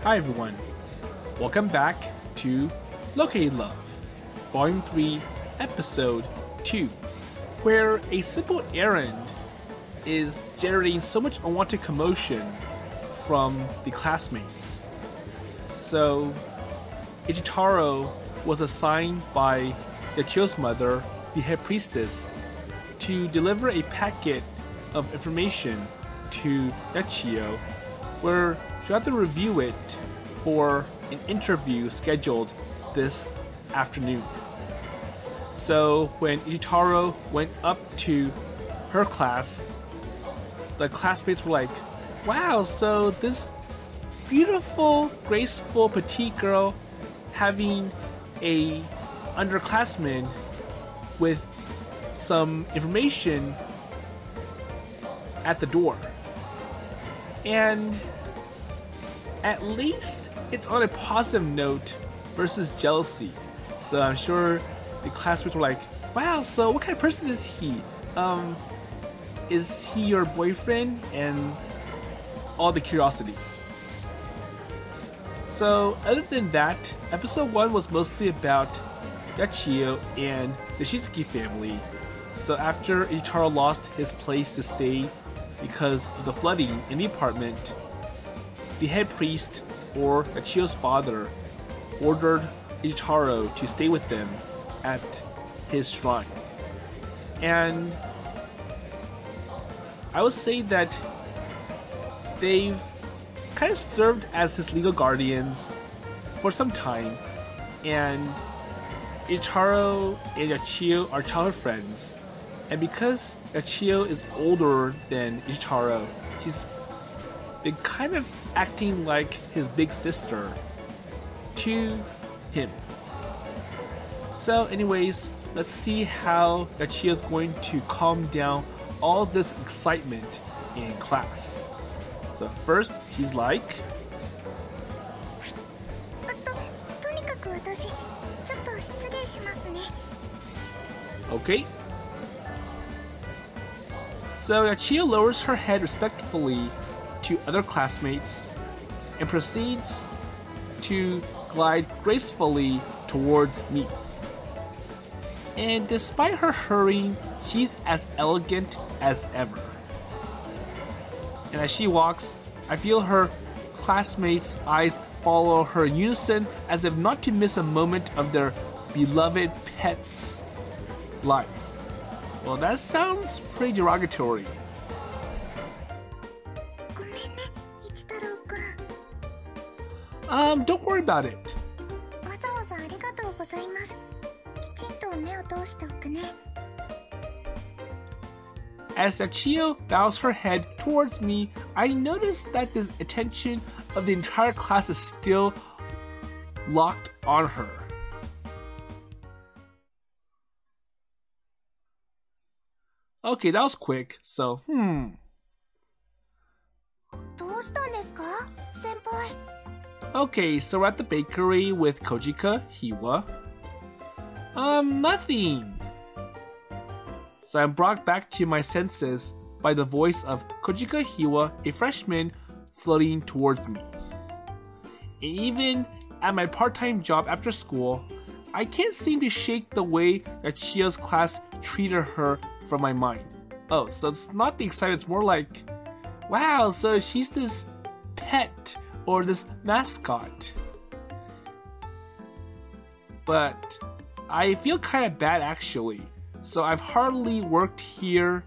Hi everyone, welcome back to Loca-Love, Volume 3, Episode 2, where a simple errand is generating so much unwanted commotion from the classmates. So, Ichitaro was assigned by Yachiyo's mother, the head priestess, to deliver a packet of information to Yachiyo, where she'll have to review it for an interview scheduled this afternoon. So when Ichitaro went up to her class, the classmates were like, wow, so this beautiful, graceful, petite girl having a underclassman with some information at the door. And at least it's on a positive note versus jealousy. So I'm sure the classmates were like, wow, so what kind of person is he? Is he your boyfriend? And all the curiosity. So other than that, episode 1 was mostly about Yachiyo and the Shizuki family. So after Ichitaro lost his place to stay because of the flooding in the apartment, the head priest, or Yachiyo's father, ordered Ichitaro to stay with them at his shrine. And I would say that they've kind of served as his legal guardians for some time, and Ichitaro and Yachiyo are childhood friends. And because Yachiyo is older than Ichitaro, he's been kind of acting like his big sister to him. So anyways, let's see how Yachiyo is going to calm down all this excitement in class. So first, he's like, okay. So Yachiyo lowers her head respectfully to other classmates and proceeds to glide gracefully towards me. And despite her hurrying, she's as elegant as ever. And as she walks, I feel her classmates' eyes follow her in unison, as if not to miss a moment of their beloved pet's life. Well, that sounds pretty derogatory. Don't worry about it. As Yachiyo bows her head towards me, I notice that the attention of the entire class is still locked on her. Okay, that was quick, so, Okay, so we're at the bakery with Kojika, Hiwa. Nothing. So I'm brought back to my senses by the voice of Kojika Hiwa, a freshman, floating towards me. And even at my part-time job after school, I can't seem to shake the way that Chiyo's class treated her from my mind. Oh, so it's not the excitement, it's more like, wow, so she's this pet or this mascot. But I feel kind of bad actually. So I've hardly worked here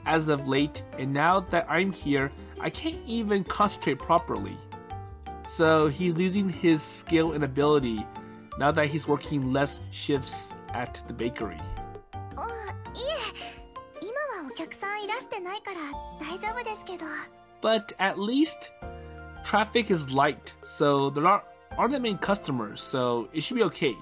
as of late, and now that I'm here, I can't even concentrate properly. So he's losing his skill and ability now that he's working less shifts at the bakery. But at least traffic is light, so there aren't that many customers, so it should be okay.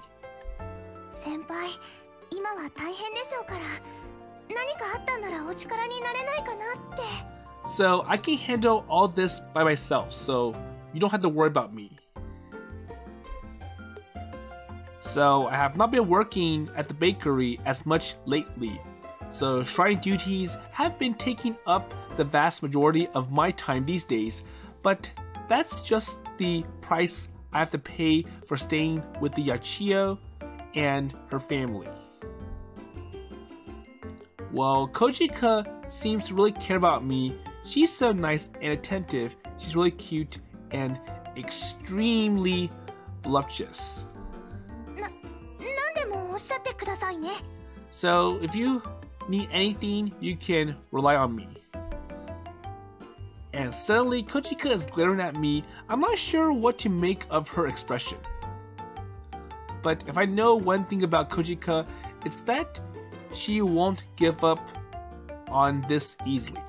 So I can handle all this by myself, so you don't have to worry about me. So I have not been working at the bakery as much lately, so shrine duties have been taking up the vast majority of my time these days, but that's just the price I have to pay for staying with the Yachiyo and her family. Well, Kojika seems to really care about me. She's so nice and attentive. She's really cute and extremely voluptuous. So if you need anything, you can rely on me. And suddenly Kojika is glaring at me. I'm not sure what to make of her expression. But if I know one thing about Kojika, it's that she won't give up on this easily.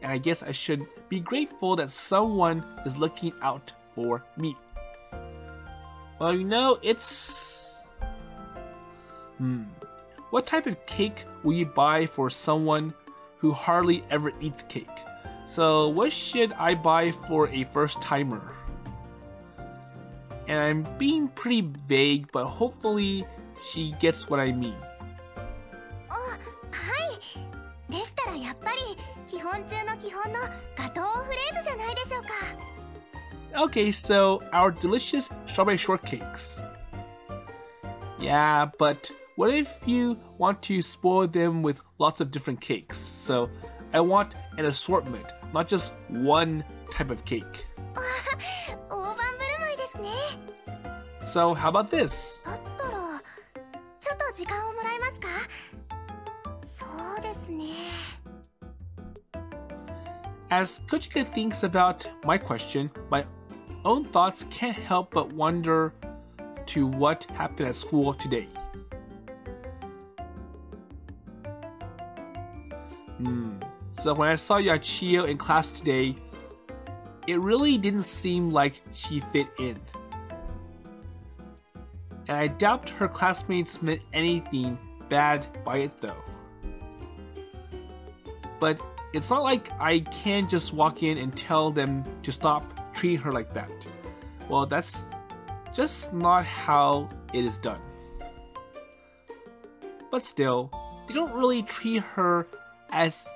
And I guess I should be grateful that someone is looking out for me. Well, you know, it's... What type of cake will you buy for someone who hardly ever eats cake? So what should I buy for a first-timer? And I'm being pretty vague, but hopefully she gets what I mean. Okay, so our delicious strawberry shortcakes. Yeah, but what if you want to spoil them with lots of different cakes? So I want an assortment, not just one type of cake. So how about this? As Kojika thinks about my question, my own thoughts can't help but wonder to what happened at school today. So when I saw Yachiyo in class today, it really didn't seem like she fit in. And I doubt her classmates meant anything bad by it though. But it's not like I can just walk in and tell them to stop treating her like that. Well, that's just not how it is done. But still, they don't really treat her as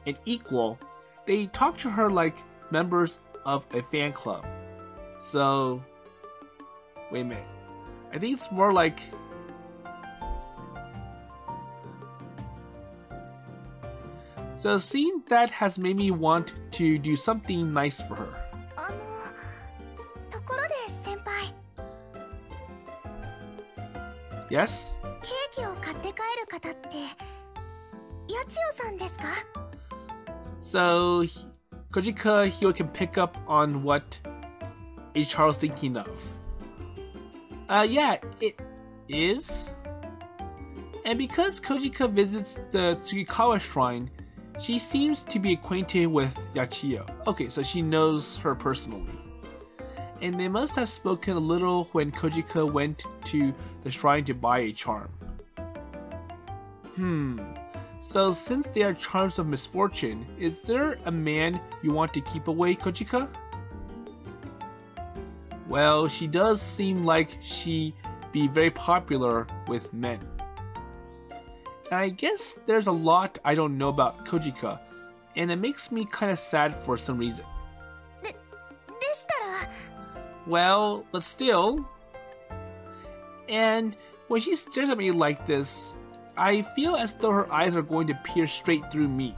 an equal. They talk to her like members of a fan club. So, wait a minute. I think it's more like... So seeing that has made me want to do something nice for her. Yes? So Kojika Hiwa can pick up on what Ichitaro's thinking of. Yeah, it is. And because Kojika visits the Tsukikawa shrine, she seems to be acquainted with Yachiyo. Okay, so she knows her personally. And they must have spoken a little when Kojika went to the shrine to buy a charm. So since they are charms of misfortune, is there a man you want to keep away, Kojika? Well, she does seem like she'd be very popular with men. And I guess there's a lot I don't know about Kojika, and it makes me kind of sad for some reason. Well, but still. And when she stares at me like this, I feel as though her eyes are going to pierce straight through me.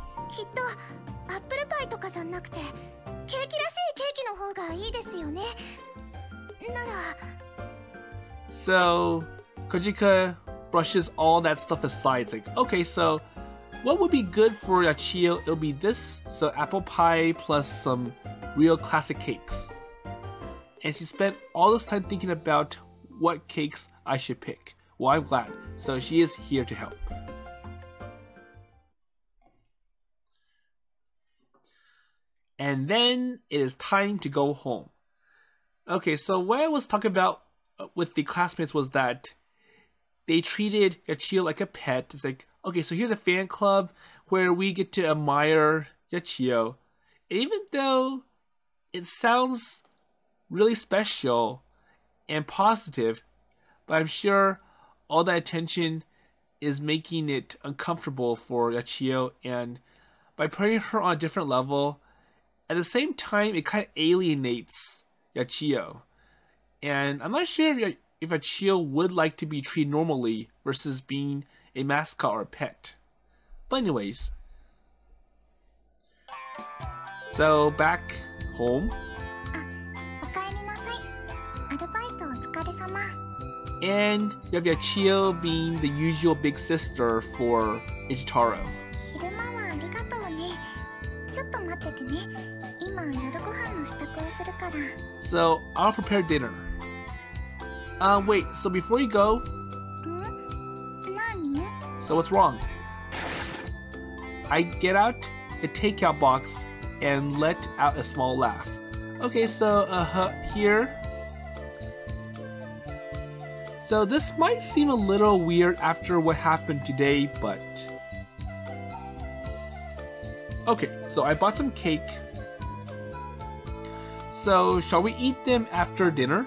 So, Kojika brushes all that stuff aside. It's like, okay, so what would be good for Yachiyo? It'll be this, so apple pie plus some real classic cakes. And she spent all this time thinking about what cakes I should pick. Well, I'm glad. So she is here to help. And then it is time to go home. Okay, so what I was talking about with the classmates was that they treated Yachiyo like a pet. It's like, okay, so here's a fan club where we get to admire Yachiyo. And even though it sounds really special and positive, but I'm sure all that attention is making it uncomfortable for Yachiyo, and by putting her on a different level, at the same time, it kind of alienates Yachiyo. And I'm not sure if Yachiyo would like to be treated normally versus being a mascot or a pet. But anyways. So, back home. And you have Yachiyo being the usual big sister for Ichitaro. So, I'll prepare dinner. Wait, so before you go... So what's wrong? I get out a takeout box and let out a small laugh. Okay, so, here... So this might seem a little weird after what happened today, but... Okay, so I bought some cake. So, shall we eat them after dinner?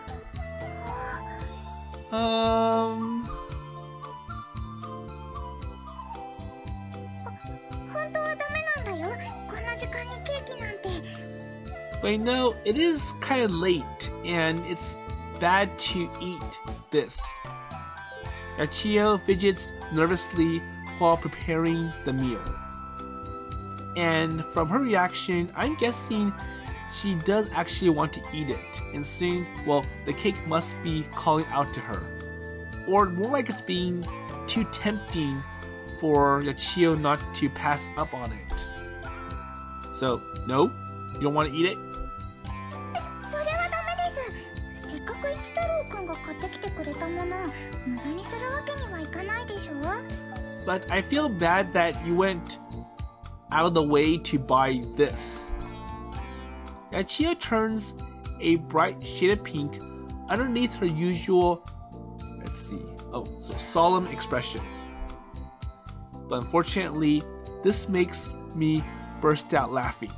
But you know, it is kind of late, and it's bad to eat this. Yachiyo fidgets nervously while preparing the meal. And from her reaction, I'm guessing she does actually want to eat it. And soon, well, the cake must be calling out to her. Or more like it's being too tempting for Yachiyo not to pass up on it. So, no? You don't want to eat it? But I feel bad that you went out of the way to buy this. Yachiyo turns a bright shade of pink underneath her usual, solemn expression. But unfortunately, this makes me burst out laughing.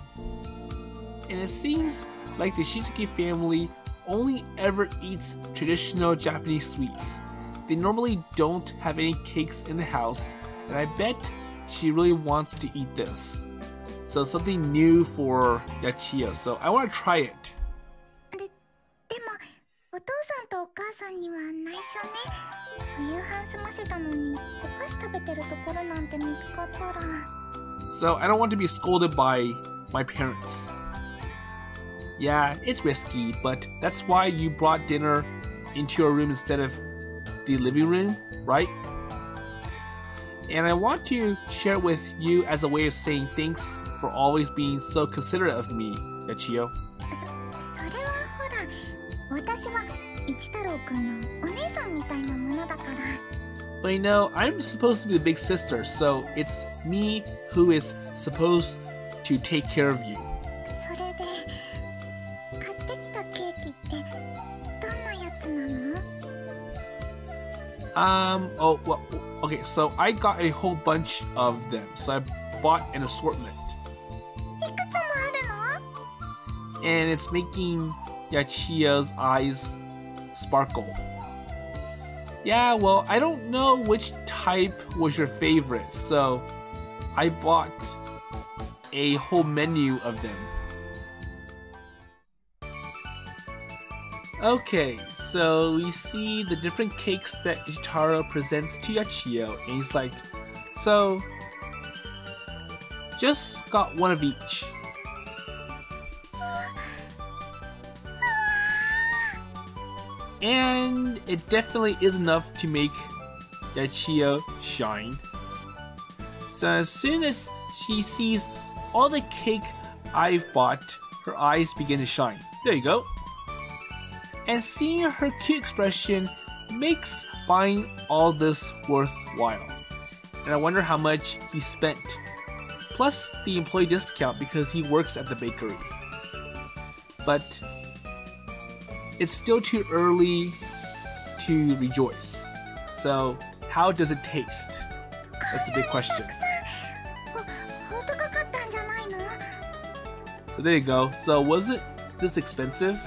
And it seems like the Shizuki family only ever eats traditional Japanese sweets. They normally don't have any cakes in the house, and I bet she really wants to eat this. So something new for Yachiyo, so I want to try it. So I don't want to be scolded by my parents. Yeah, it's risky, but that's why you brought dinner into your room instead of the living room, right? And I want to share it with you as a way of saying thanks for always being so considerate of me, Yachiyo. But you know, I'm supposed to be the big sister, so it's me who is supposed to take care of you. Okay, so I got a whole bunch of them, so I bought an assortment. And it's making Yachiyo's eyes sparkle. Yeah, well, I don't know which type was your favorite, so I bought a whole menu of them. Okay, so we see the different cakes that Ichitaro presents to Yachiyo, and he's like, so, just got one of each. And it definitely is enough to make Yachiyo shine. So as soon as she sees all the cake I've bought, her eyes begin to shine. There you go. And seeing her cute expression makes buying all this worthwhile. And I wonder how much he spent. Plus the employee discount because he works at the bakery. But it's still too early to rejoice. So how does it taste? That's the big question. So there you go. So was it this expensive?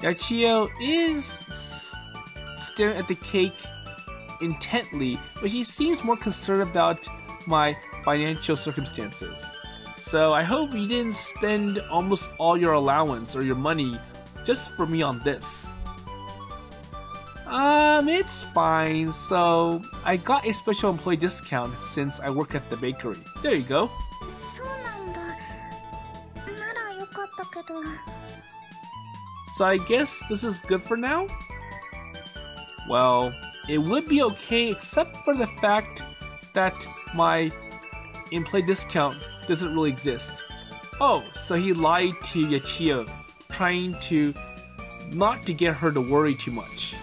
Yachiyo is staring at the cake intently, but she seems more concerned about my financial circumstances. So I hope you didn't spend almost all your allowance or your money just for me on this. It's fine. So I got a special employee discount since I work at the bakery. There you go. So I guess this is good for now? Well, it would be okay except for the fact that my employee discount doesn't really exist. Oh, so he lied to Yachiyo, trying to not to get her to worry too much.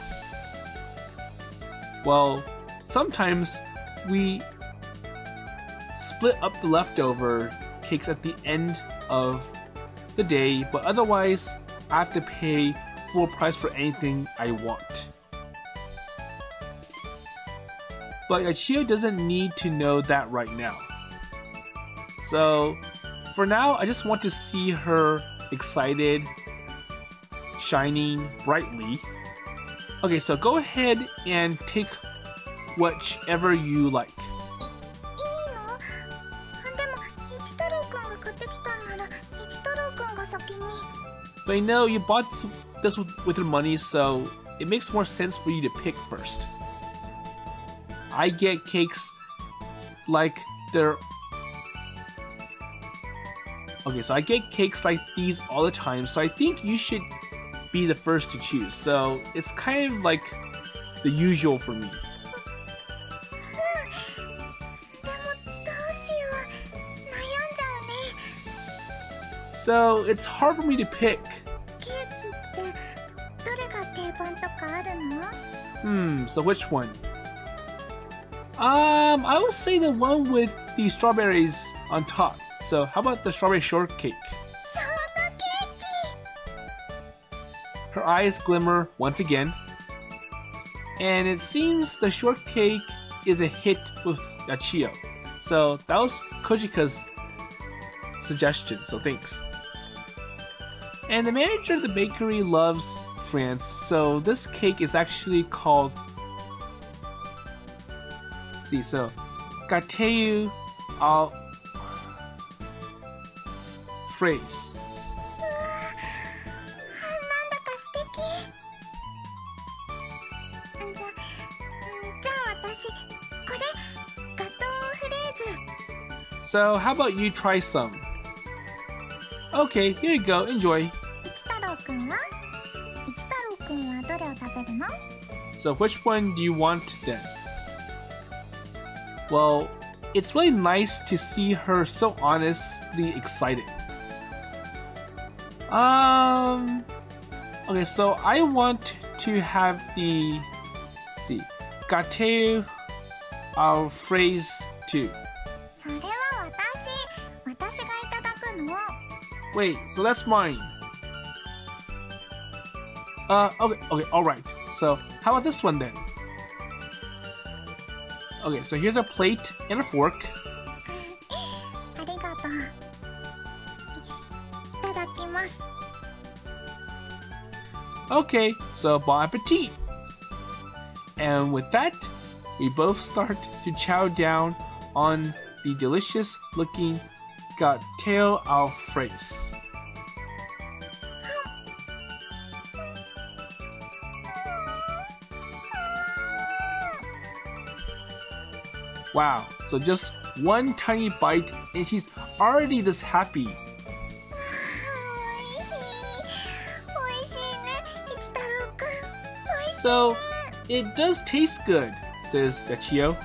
Well, sometimes we split up the leftover cakes at the end of the day, but otherwise I have to pay full price for anything I want. But Yachiyo doesn't need to know that right now. So for now, I just want to see her excited, shining brightly. Okay, so go ahead and take whichever you like. But I know you bought this with your money, so it makes more sense for you to pick first. I get cakes like they're... Okay, so I get cakes like these all the time, so I think you should be the first to choose. So it's kind of like the usual for me. So it's hard for me to pick. So which one? I would say the one with the strawberries on top. So how about the strawberry shortcake? Her eyes glimmer once again. And it seems the shortcake is a hit with Yachiyo. So that was Kojika's suggestion, so thanks. And the manager of the bakery loves France, so this cake is actually called... Let's see, so Gateau au Fraise. So how about you try some? Okay, here you go, enjoy. So which one do you want then? Well, it's really nice to see her so honestly excited. Okay, so I want to have the... Let's see, Gateau au Fraise too. Wait, so that's mine. Okay, alright. So, how about this one then? Okay, so here's a plate and a fork. Okay, so bon appetit! And with that, we both start to chow down on the delicious looking Gateau au Fraise. Wow, so just one tiny bite and she's already this happy. So, it does taste good, says Yachiyo.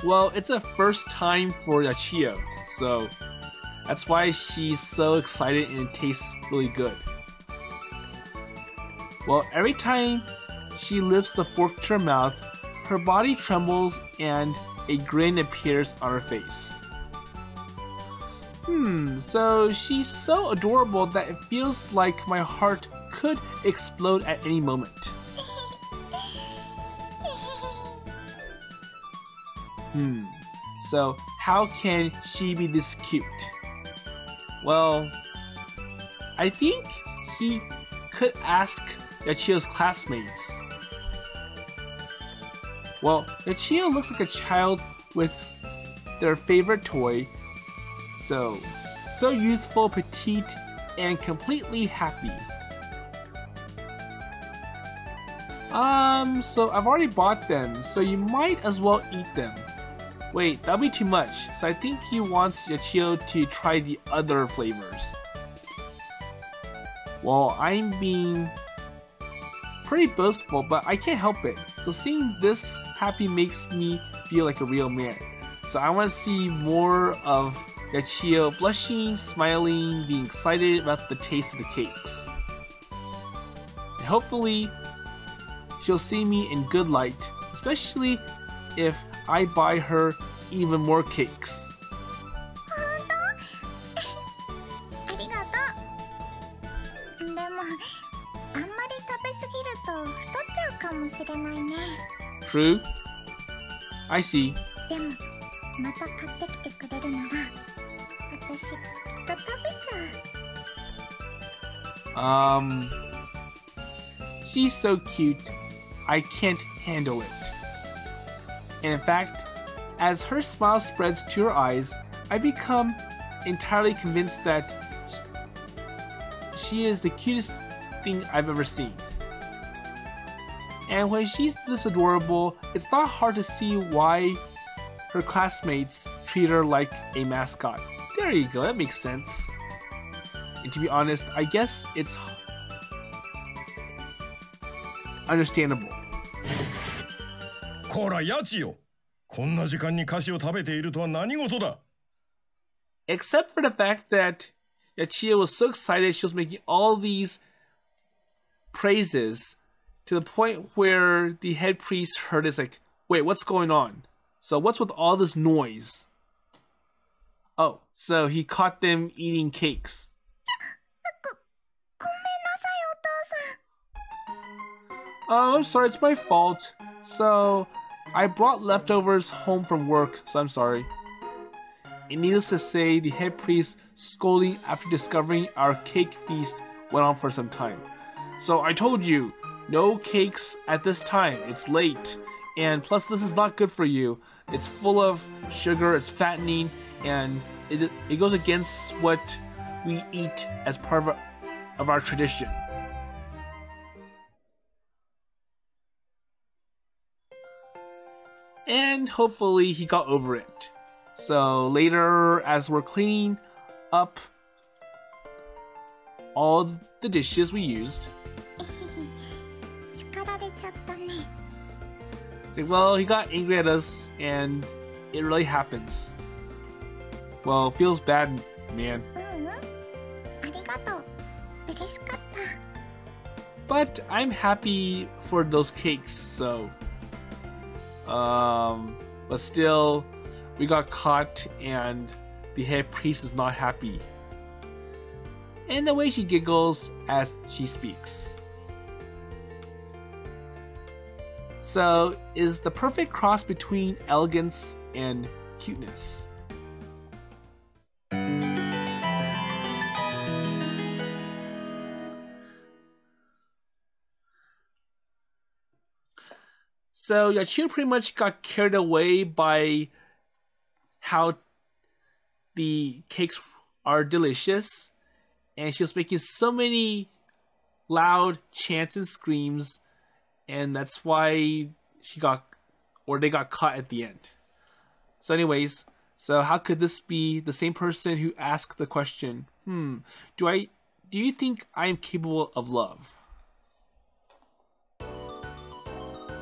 Well, it's a first time for Yachiyo, so that's why she's so excited and it tastes really good. Well, every time she lifts the fork to her mouth, her body trembles and a grin appears on her face. So she's so adorable that it feels like my heart could explode at any moment. So how can she be this cute? Well, I think he could ask Yachiyo's classmates. Well, Yachiyo looks like a child with their favorite toy. So youthful, petite, and completely happy. So I've already bought them, so you might as well eat them. Wait, that'll be too much. So I think he wants Yachiyo to try the other flavors. Well, I'm being pretty boastful, but I can't help it. So seeing this happy makes me feel like a real man. So I want to see more of Yachiyo blushing, smiling, being excited about the taste of the cakes. And hopefully, she'll see me in good light, especially if I buy her even more cakes. True? I see. She's so cute, I can't handle it. And in fact, as her smile spreads to her eyes, I become entirely convinced that she is the cutest thing I've ever seen. And when she's this adorable, it's not hard to see why her classmates treat her like a mascot. There you go, that makes sense. And to be honest, I guess it's understandable. こら、ヤチよ。こんな時間に菓子を食べているとは何事だ? Except for the fact that Yachiyo was so excited she was making all these praises to the point where the head priest heard it's like, wait, what's going on? So what's with all this noise? Oh, so he caught them eating cakes. Oh, I'm sorry, it's my fault. So, I brought leftovers home from work, so I'm sorry. And needless to say, the head priest scolding after discovering our cake feast went on for some time. So I told you, no cakes at this time, it's late. And plus this is not good for you. It's full of sugar, it's fattening, and it goes against what we eat as part of our tradition. And hopefully he got over it. So later, as we're cleaning up all the dishes we used, say, well, he got angry at us, and it really happens. Well, it feels bad, man. But I'm happy for those cakes, so... but still, we got caught and the head priest is not happy. And the way she giggles as she speaks. So, is the perfect cross between elegance and cuteness. So Yachiyo pretty much got carried away by how the cakes are delicious, and she was making so many loud chants and screams, and that's why they got caught at the end. So anyways, so how could this be the same person who asked the question, do you think I am capable of love?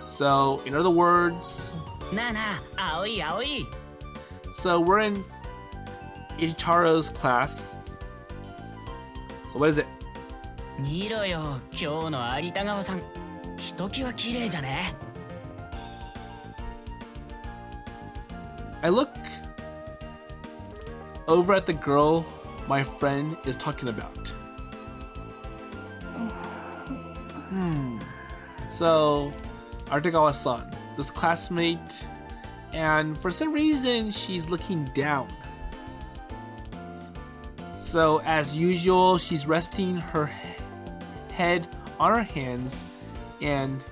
So, in other words... So, we're in Ichitaro's class. So, what is it? I look over at the girl my friend is talking about. So... Artegawa-san, this classmate And for some reason, she's looking down. So as usual, she's resting her head on her hands and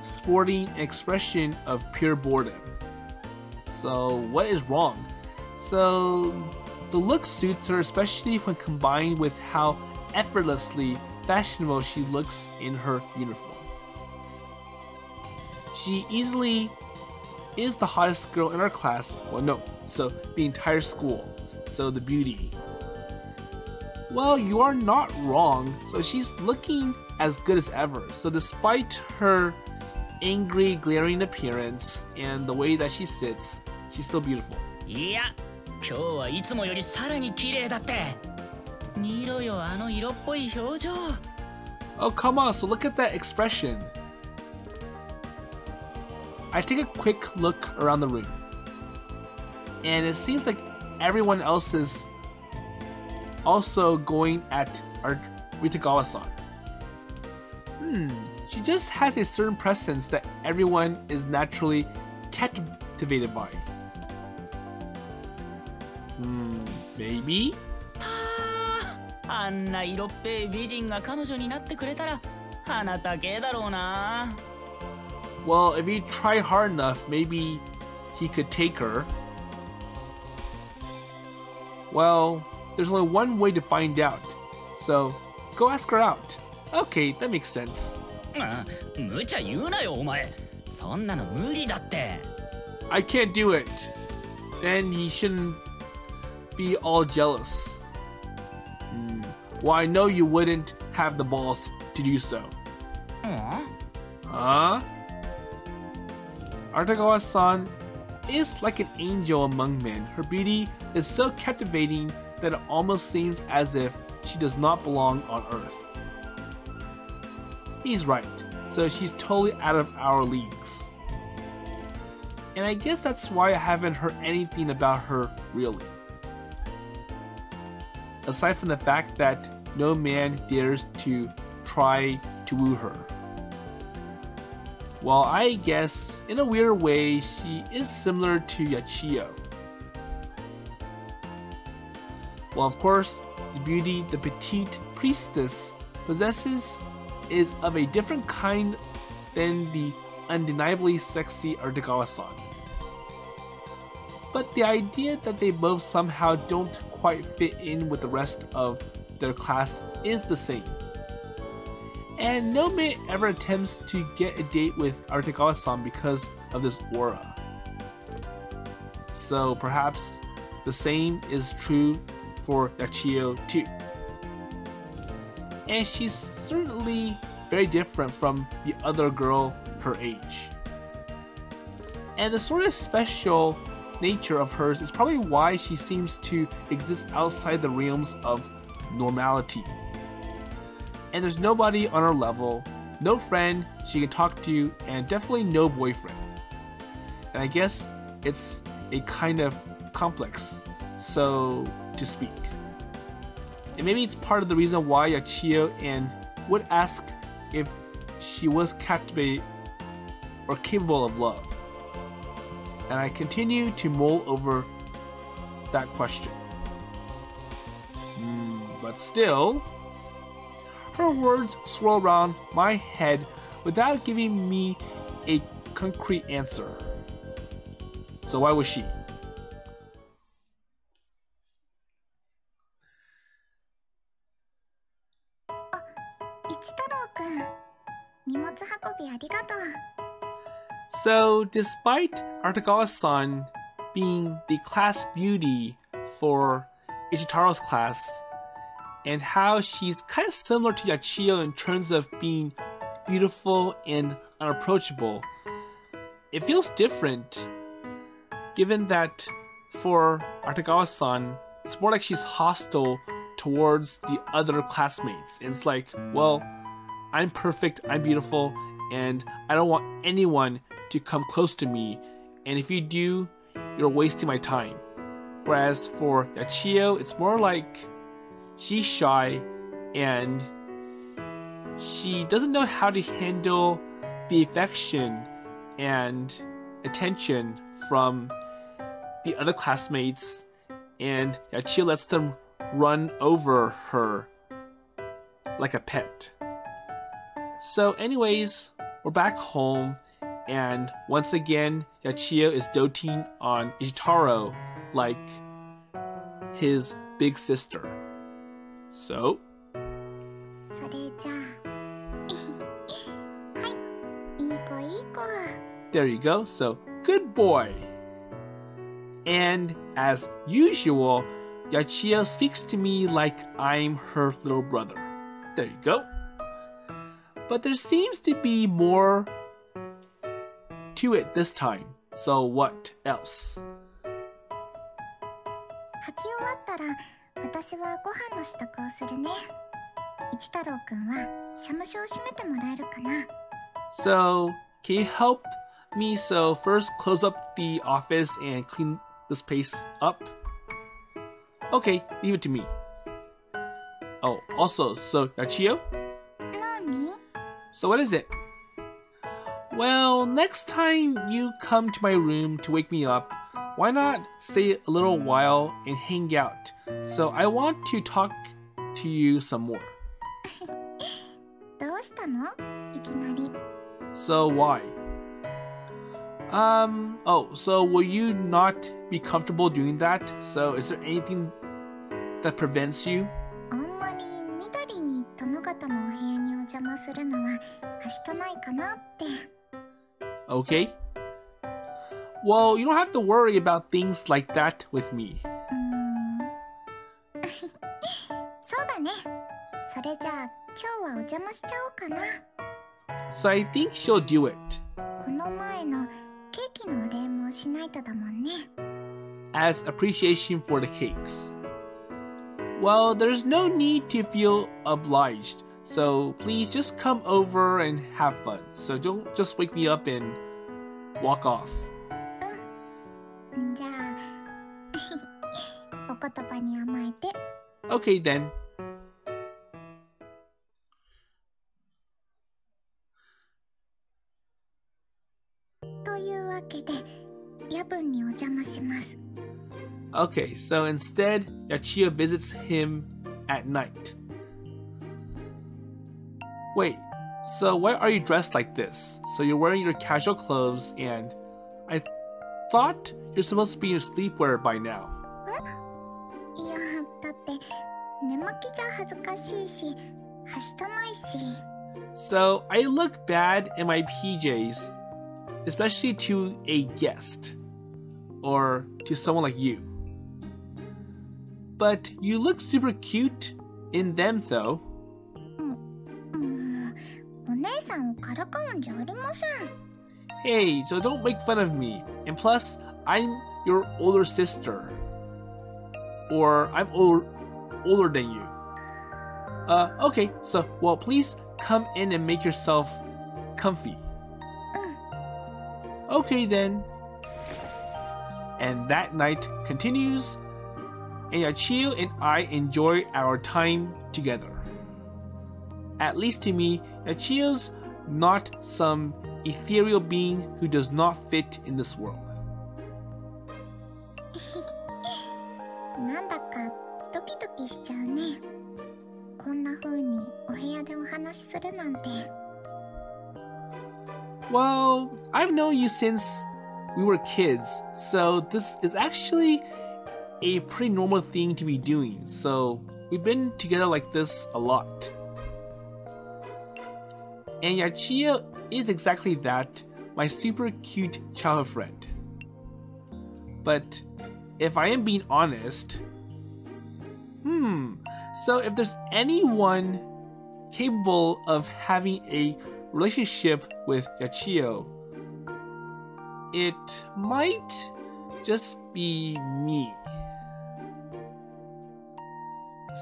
sporting an expression of pure boredom. So what is wrong? So the look suits her, especially when combined with how effortlessly fashionable she looks in her uniform. She easily is the hottest girl in our class. Well, no, so the entire school. So the beauty. Well, you are not wrong. So she's looking as good as ever. So despite her angry, glaring appearance and the way that she sits, she's still beautiful. いや、今日はいつもよりさらに綺麗だって。見ろよ、あの色っぽい表情。Oh, come on, so look at that expression. I take a quick look around the room, and it seems like everyone else is also going at our Ritagawa-san. She just has a certain presence that everyone is naturally captivated by. Maybe? あんな色っぺい美人が彼女になってくれたら鼻高えだろうな。Well, if you try hard enough, maybe he could take her. Well, there's only one way to find out. So, go ask her out. Okay, that makes sense. 無茶言うなよお前。そんなの無理だって。I can't do it. Then he shouldn't be all jealous. Well, I know you wouldn't have the balls to do so. Huh? Artagawa-san is like an angel among men. Her beauty is so captivating that it almost seems as if she does not belong on Earth. He's right, so she's totally out of our leagues. And I guess that's why I haven't heard anything about her really. Aside from the fact that no man dares to try to woo her. Well, I guess, in a weird way, she is similar to Yachiyo. Well, of course, the beauty the petite priestess possesses is of a different kind than the undeniably sexy Artagawa-san. But the idea that they both somehow don't quite fit in with the rest of their class is the same. And no man ever attempts to get a date with Artagawa-san because of this aura. So perhaps the same is true for Yachiyo too. And she's certainly very different from the other girl her age. And the sort of special nature of hers is probably why she seems to exist outside the realms of normality. And there's nobody on her level, no friend she can talk to, and definitely no boyfriend. And I guess it's a kind of complex, so to speak. And maybe it's part of the reason why Yachiyo and would ask if she was captivated or capable of love. And I continue to mull over that question. But still, her words swirl around my head without giving me a concrete answer. So why was she? So, despite Artagawa-san being the class beauty for Ichitaro's class, and how she's kind of similar to Yachiyo in terms of being beautiful and unapproachable, it feels different, given that for Artagawa-san, it's more like she's hostile towards the other classmates. And it's like, well, I'm perfect, I'm beautiful, and I don't want anyone to come close to me, and if you do, you're wasting my time. Whereas for Yachiyo, it's more like she's shy and she doesn't know how to handle the affection and attention from the other classmates, and Yachiyo lets them run over her like a pet. So anyways, we're back home, and once again, Yachiyo is doting on Ichitaro like his big sister. So, それじゃあはい、いい子いい子。 there you go. So, good boy. And as usual, Yachiyo speaks to me like I'm her little brother. There you go. But there seems to be more to it this time. So what else? 吐き終わったら私はご飯の支度をするね。一太郎くんは社務所を閉めてもらえるかな。 So, can you help me? So first close up the office and clean this place up. Okay, leave it to me. Oh, also, so Yachiyo? 何？ So what is it? Well, next time you come to my room to wake me up, why not stay a little while and hang out? So I want to talk to you some more. どうしたの？いきなり。 So why? Oh, so will you not be comfortable doing that? So is there anything that prevents you? あんまり緑に殿方のお部屋にお邪魔するのははしたないかなって。 Okay. Well, you don't have to worry about things like that with me. そうだね。それじゃあ今日はお邪魔しちゃおうかな。 So I think she'll do it. この前のケーキのお礼もしないとだもんね。 As appreciation for the cakes. Well, there's no need to feel obliged. So please just come over and have fun. So don't just wake me up and walk off. じゃあお言葉に甘えて。 Okay then. というわけで夜分にお邪魔します。 Okay, so instead, Yachiyo visits him at night. Wait, so why are you dressed like this? So you're wearing your casual clothes, and I thought you're supposed to be in your sleepwear by now. いやだって寝巻きじゃ恥ずかしいしはしたないし。 So I look bad in my PJs, especially to a guest, or to someone like you. But you look super cute in them though. お姉さんをからかうんじゃありません。 Hey, so don't make fun of me. And plus, I'm your older sister. Or I'm older than you. Okay, so, well, please come in and make yourself comfy. Okay then. And that night continues, and Yachiyo and I enjoy our time together. At least to me, Yachiyo's not some ethereal being who does not fit in this world. なんだかドキドキしちゃうね。こんな風にお部屋でお話しするなんて。 Well, I've known you since we were kids, so this is actually a pretty normal thing to be doing. So we've been together like this a lot. And Yachiyo is exactly that, my super cute childhood friend. But if I am being honest, so if there's anyone capable of having a relationship with Yachiyo, it might just be me.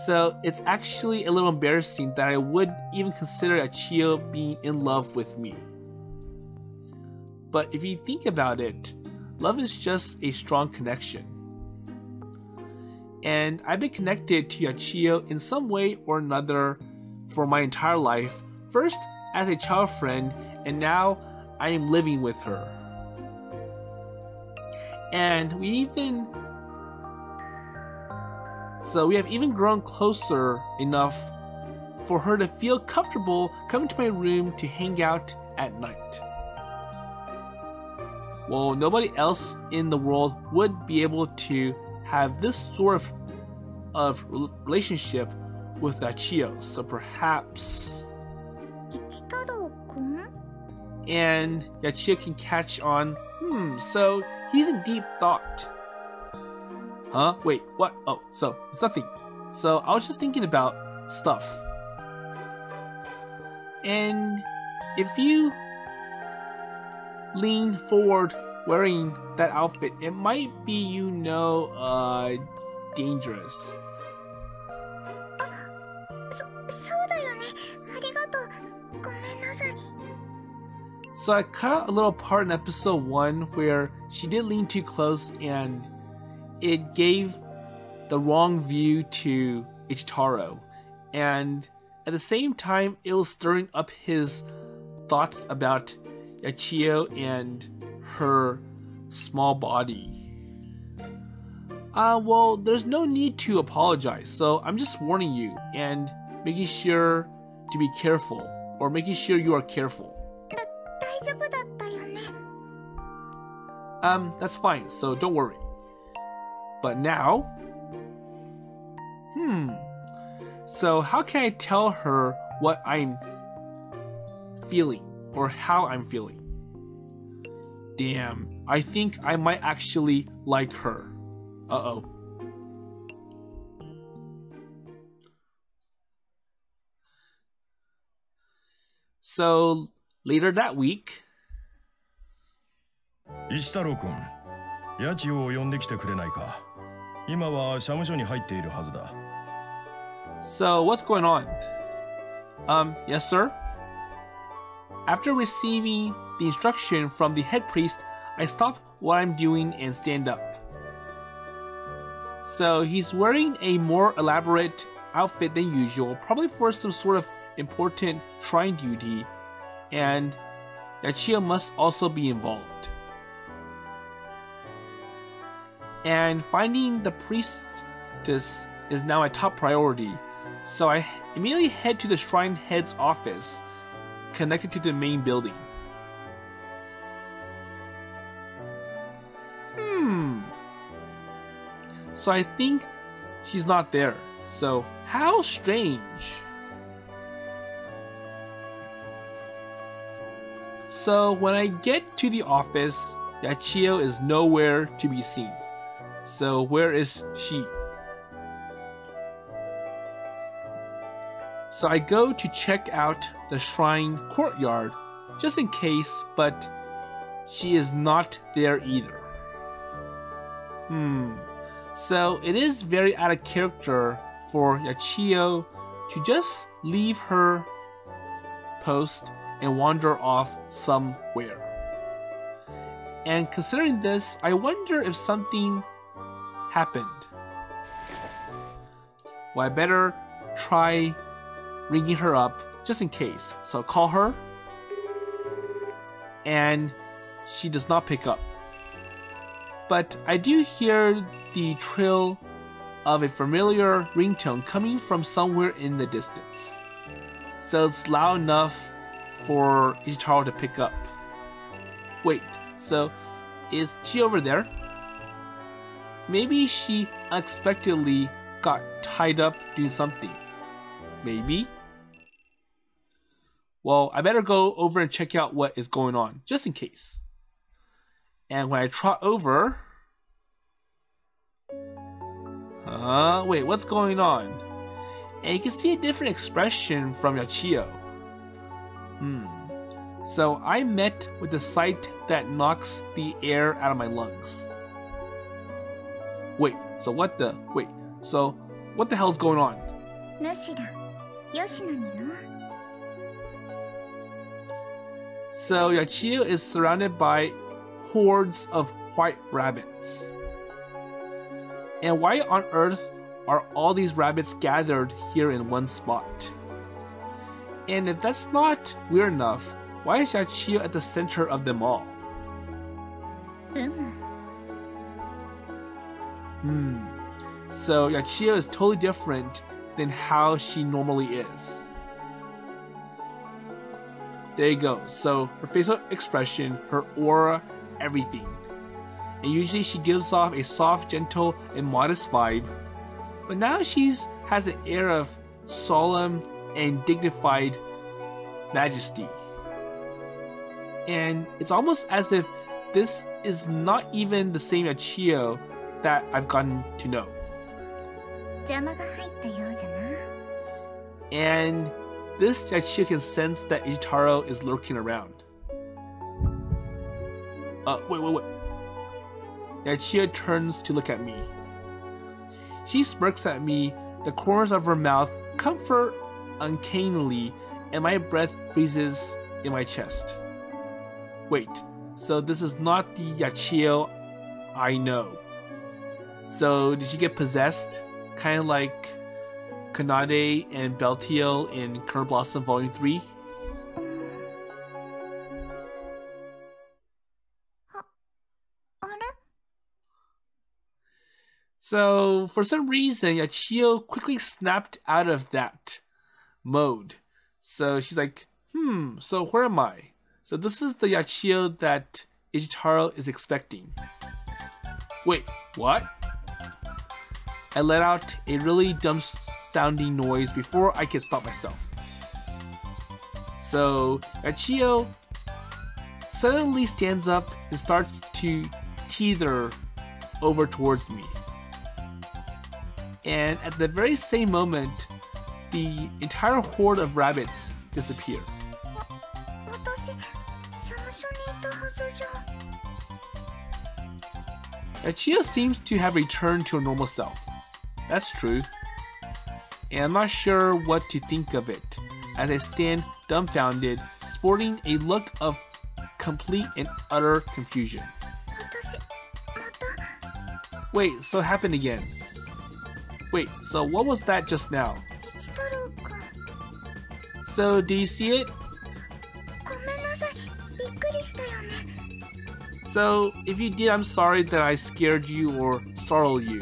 So it's actually a little embarrassing that I would even consider Yachiyo being in love with me. But if you think about it, love is just a strong connection. And I've been connected to Yachiyo in some way or another for my entire life, first as a child friend, and now I am living with her. And we have even grown closer enough for her to feel comfortable coming to my room to hang out at night. Well, nobody else in the world would be able to have this sort of relationship with Yachiyo, so perhaps... Ichitaro-kun? And Yachiyo can catch on, so he's in deep thought. Huh? Wait, what? Oh, so it's nothing. So I was just thinking about stuff. And if you lean forward wearing that outfit, it might be, dangerous. So I cut a little part in episode 1 where she did lean too close and it gave the wrong view to Ichitaro. And at the same time, it was stirring up his thoughts about Yachiyo and her small body. Well, there's no need to apologize, so I'm just warning you and making sure to be careful, or making sure you are careful. That's fine, so don't worry. But now... So how can I tell her what I'm feeling, or how I'm feeling? Damn, I think I might actually like her. Uh-oh. So, later that week... 石太郎君、八千代を呼んできてくれないか。今は社務所に入っているはずだ。So, what's going on? Yes, sir? After receiving the instruction from the head priest, I stop what I'm doing and stand up. So, he's wearing a more elaborate outfit than usual, probably for some sort of important shrine duty, and Yachiyo must also be involved. And finding the priestess is now a top priority, so I immediately head to the shrine head's office, connected to the main building. So I think she's not there, so how strange. So when I get to the office, Yachiyo is nowhere to be seen. So where is she? So I go to check out the shrine courtyard just in case, but she is not there either. So it is very out of character for Yachiyo to just leave her post and wander off somewhere. And considering this, I wonder if something happened. Well, I better try ringing her up just in case. So I'll call her, and she does not pick up. But I do hear the trill of a familiar ringtone coming from somewhere in the distance. So it's loud enough for Ichitaro to pick up. Wait, so is she over there? Maybe she unexpectedly got tied up doing something. Maybe? Well, I better go over and check out what is going on, just in case. And when I trot over... wait, what's going on? And you can see a different expression from Yachiyo. So I met with a sight that knocks the air out of my lungs. Wait, so what the hell's going on? So Yachiyo is surrounded by hordes of white rabbits. And why on earth are all these rabbits gathered here in one spot? And if that's not weird enough, why is Yachiyo at the center of them all? So Yachiyo is totally different than how she normally is. There you go. So her facial expression, her aura, everything. And usually she gives off a soft, gentle, and modest vibe. But now she has an air of solemn and dignified majesty. And it's almost as if this is not even the same Yachiyo that I've gotten to know. And this Yachiyo can sense that Ichitaro is lurking around. Wait. Yachiyo turns to look at me. She smirks at me, the corners of her mouth comfort uncannily, and my breath freezes in my chest. Wait, so this is not the Yachiyo I know. So did she get possessed? Kind of like Kanade and Beltio in Current Blossom Volume 3? So, for some reason, Yachiyo quickly snapped out of that mode. So she's like, so where am I? So this is the Yachiyo that Ichitaro is expecting. Wait, what? I let out a really dumb sounding noise before I could stop myself. So Yachiyo suddenly stands up and starts to teeter over towards me. And at the very same moment, the entire horde of rabbits disappear. Yachiyo seems to have returned to her normal self. That's true. And I'm not sure what to think of it, as I stand dumbfounded, sporting a look of complete and utter confusion. Wait, so it happened again. Wait, so what was that just now? So, do you see it? So, if you did, I'm sorry that I scared you or startled you.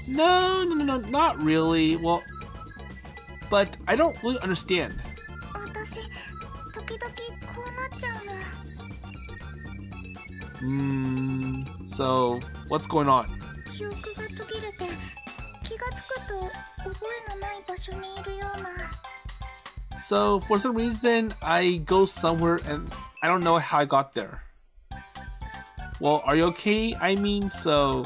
No, not really. Well, but I don't really understand. So, what's going on? So, for some reason, I go somewhere and I don't know how I got there. Well, are you okay? I mean, so...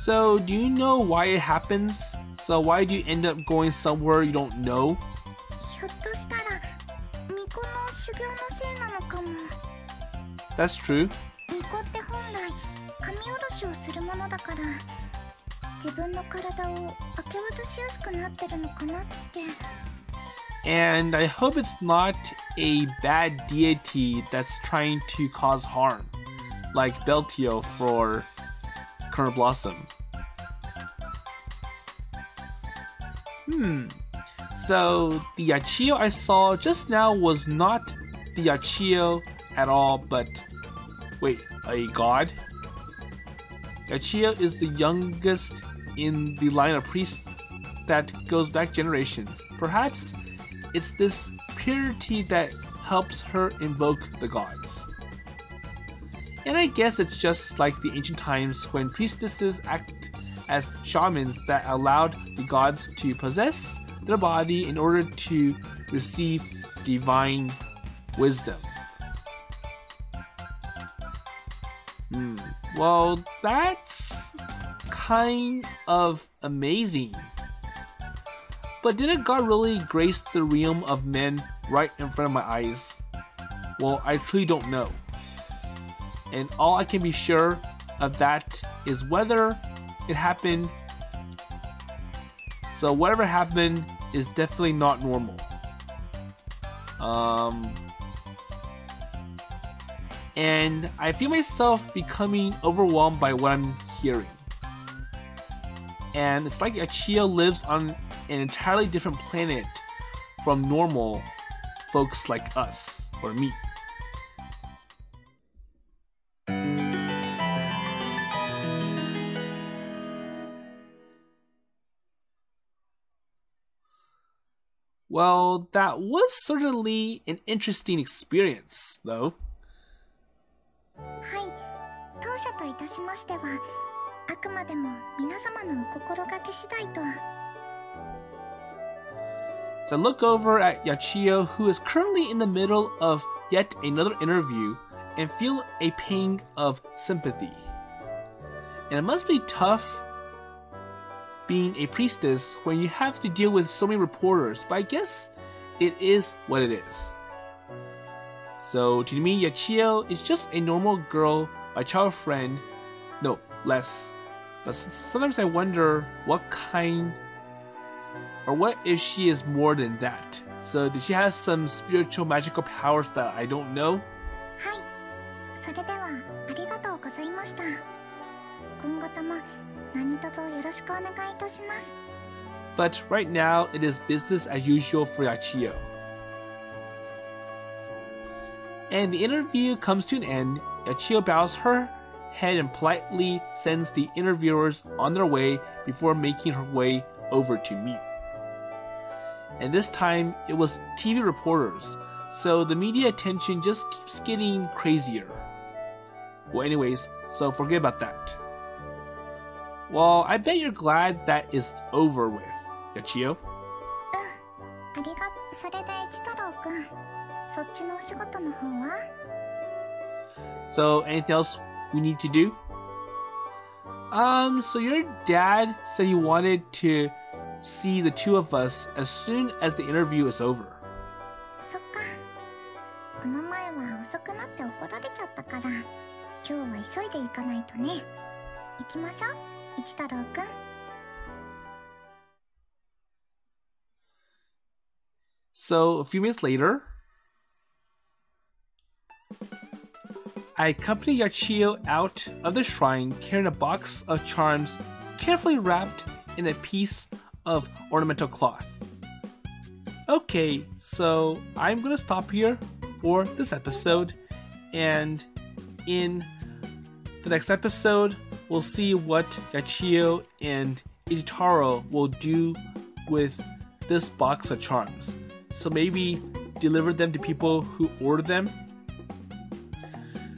So, do you know why it happens? So, why do you end up going somewhere you don't know? That's true. And I hope it's not a bad deity that's trying to cause harm, like Beltio for Current Blossom. So the Yachiyo I saw just now was not the Yachiyo at all, but wait, a god? Yachiyo is the youngest in the line of priests that goes back generations. Perhaps it's this purity that helps her invoke the gods. And I guess it's just like the ancient times when priestesses act as shamans that allowed the gods to possess their body in order to receive divine wisdom. Well, that's kind of amazing. But did a god really grace the realm of men right in front of my eyes? Well, I truly don't know. And all I can be sure of that is whether it happened. So whatever happened is definitely not normal. And I feel myself becoming overwhelmed by what I'm hearing. And it's like Yachiyo lives on an entirely different planet from normal, folks like us, or me. Well, that was certainly an interesting experience, though. はい、当社といたしましては、あくまでも皆様のお心がけ次第と。So I look over at Yachiyo, who is currently in the middle of yet another interview, and feel a pang of sympathy. And it must be tough being a priestess when you have to deal with so many reporters, but I guess it is what it is. So to me, Yachiyo is just a normal girl, my child friend, no, less. But sometimes I wonder what kind, or what if she is more than that? So does she have some spiritual magical powers that I don't know? はい、それではありがとうございました。今後とも何卒よろしくお願いいたします。But right now, it is business as usual for Yachiyo. And the interview comes to an end. Yachiyo bows her head and politely sends the interviewers on their way before making her way over to me. And this time, it was TV reporters, so the media attention just keeps getting crazier. Well, anyways, so forget about that. Well, I bet you're glad that is over with, Yachiyo. それで一太郎くん、そっちのお仕事の方は？ So, anything else we need to do? So your dad said he wanted to see the two of us as soon as the interview is over. そっか。この前は遅くなって怒られちゃったから、今日は急いで行かないとね。行きましょう、一太郎くん。So, a few minutes later, I accompany Yachiyo out of the shrine carrying a box of charms carefully wrapped in a piece of ornamental cloth. Okay, so I'm gonna stop here for this episode, and in the next episode, we'll see what Yachiyo and Ichitaro will do with this box of charms. So maybe deliver them to people who order them.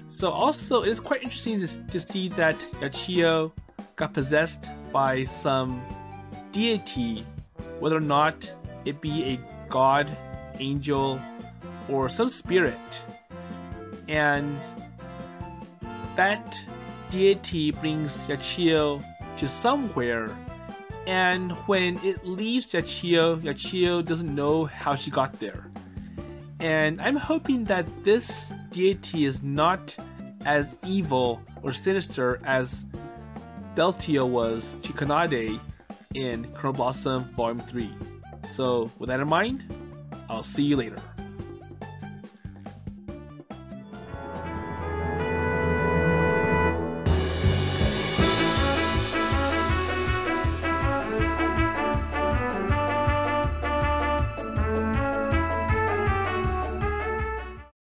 So also, it is quite interesting to see that Yachiyo got possessed by some deity, whether or not it be a god, angel, or some spirit. And that deity brings Yachiyo to somewhere, and when it leaves Yachiyo, Yachiyo doesn't know how she got there. And I'm hoping that this deity is not as evil or sinister as Beltio was to Kanade in Kernel Blossom Volume 3. So with that in mind, I'll see you later.